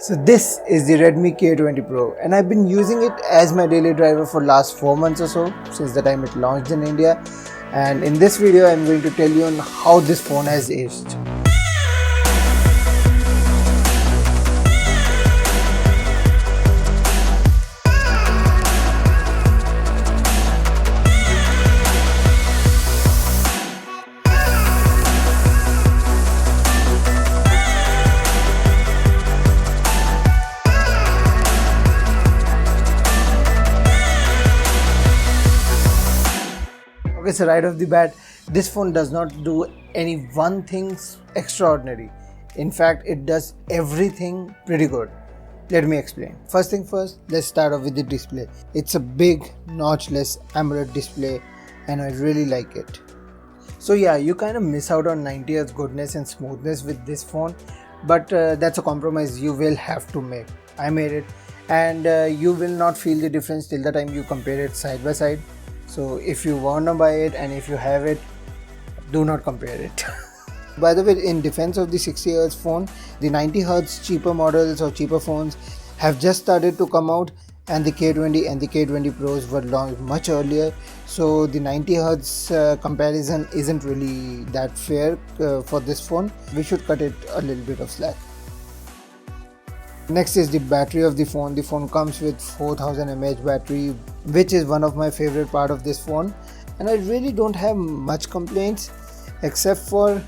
So this is the Redmi K20 Pro and I've been using it as my daily driver for last 4 months or so since the time it launched in India, and in this video I'm going to tell you on how this phone has aged. Okay, so right off the bat, this phone does not do any one thing extraordinary. In fact, it does everything pretty good. Let me explain. First thing first, let's start off with the display. It's a big notchless AMOLED display and I really like it. So yeah, you kind of miss out on 90Hz goodness and smoothness with this phone, but that's a compromise you will have to make. I made it, and you will not feel the difference till the time you compare it side by side. So if you wanna buy it and if you have it, do not compare it. By the way, in defense of the 60Hz phone, the 90Hz cheaper models or cheaper phones have just started to come out, and the K20 and the K20 Pros were launched much earlier. So the 90Hz comparison isn't really that fair for this phone. We should cut it a little bit of slack. Next is the battery of the phone. The phone comes with 4000 mAh battery, which is one of my favorite part of this phone, and I really don't have much complaints except for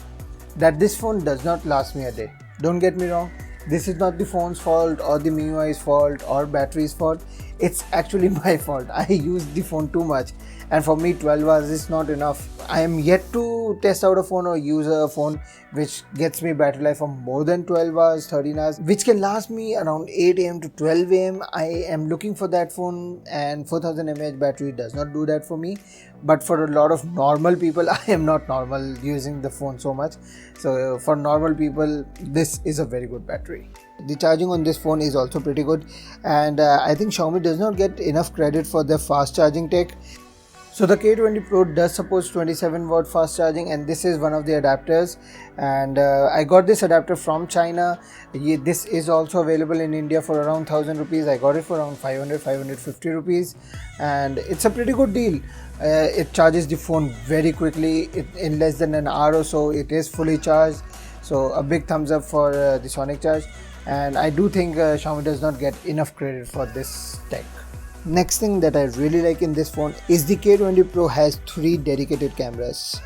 that this phone does not last me a day. Don't get me wrong, this is not the phone's fault or the MIUI's fault or battery's fault. It's actually my fault. I use the phone too much, and for me 12 hours is not enough. I am yet to test out a phone or use a phone which gets me battery life of more than 12 hours, 13 hours, which can last me around 8 am to 12 am. I am looking for that phone, and 4000 mAh battery does not do that for me. But for a lot of normal people, I am not normal using the phone so much. So for normal people, this is a very good battery. The charging on this phone is also pretty good, and I think Xiaomi does not get enough credit for their fast charging tech. So the K20 Pro does support 27 watt fast charging, and this is one of the adapters, and I got this adapter from China. This is also available in India for around 1000 rupees. I got it for around 550 rupees, and it's a pretty good deal. It charges the phone very quickly. In less than an hour or so it is fully charged, so a big thumbs up for the Sonic Charge, and I do think Xiaomi does not get enough credit for this tech. Next thing that I really like in this phone is the K20 Pro has 3 dedicated cameras.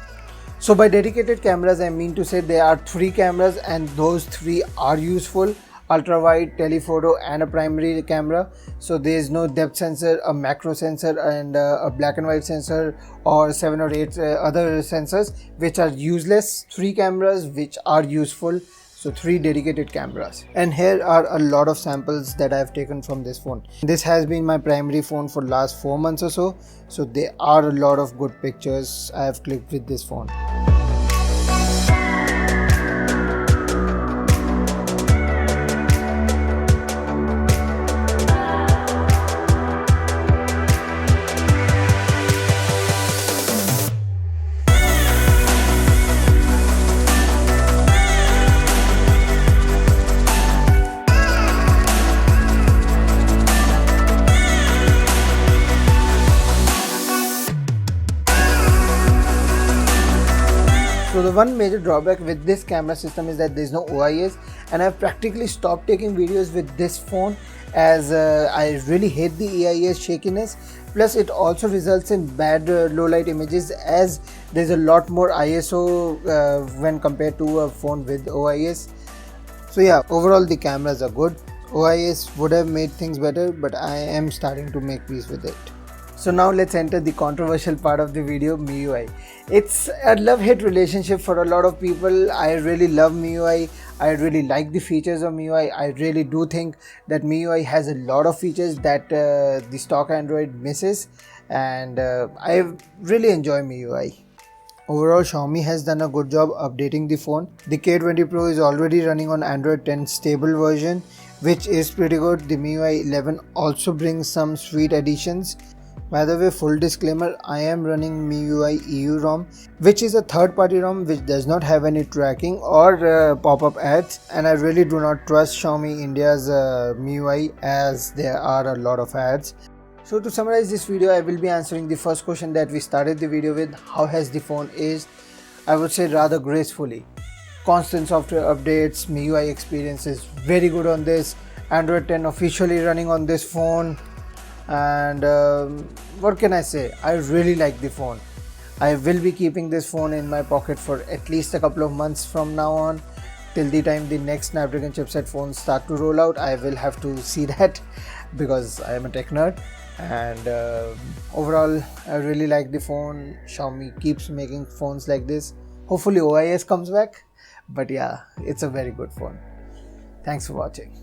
So by dedicated cameras, I mean to say there are 3 cameras, and those 3 are useful: ultra wide, telephoto, and a primary camera. So there is no depth sensor, a macro sensor, and a black and white sensor, or 7 or 8 other sensors which are useless. 3 cameras which are useful. So 3 dedicated cameras, and here are a lot of samples that I have taken from this phone. This has been my primary phone for last 4 months or so, so there are a lot of good pictures I have clicked with this phone. So the one major drawback with this camera system is that there is no OIS, and I've practically stopped taking videos with this phone as I really hate the EIS shakiness. Plus it also results in bad low light images, as there's a lot more ISO when compared to a phone with OIS. So yeah, overall the cameras are good. OIS would have made things better, but I am starting to make peace with it. So now let's enter the controversial part of the video, MIUI. It's a love-hate relationship for a lot of people. I really love MIUI. I really like the features of MIUI. I really do think that MIUI has a lot of features that the stock Android misses, and I really enjoy MIUI. Overall, Xiaomi has done a good job updating the phone. The K20 Pro is already running on Android 10 stable version, which is pretty good. The MIUI 11 also brings some sweet additions. By the way, full disclaimer, I am running MIUI EU ROM, which is a third-party ROM which does not have any tracking or pop-up ads, and I really do not trust Xiaomi India's MIUI as there are a lot of ads. So to summarize this video, I will be answering the first question that we started the video with: how has the phone aged? I would say rather gracefully. Constant software updates, MIUI experience is very good on this. Android 10 officially running on this phone, and what can I say, I really like the phone. I will be keeping this phone in my pocket for at least a couple of months from now on, till the time the next Snapdragon chipset phones start to roll out. I will have to see that because I am a tech nerd. And overall, I really like the phone. Xiaomi keeps making phones like this. Hopefully OIS comes back, but yeah, it's a very good phone. Thanks for watching.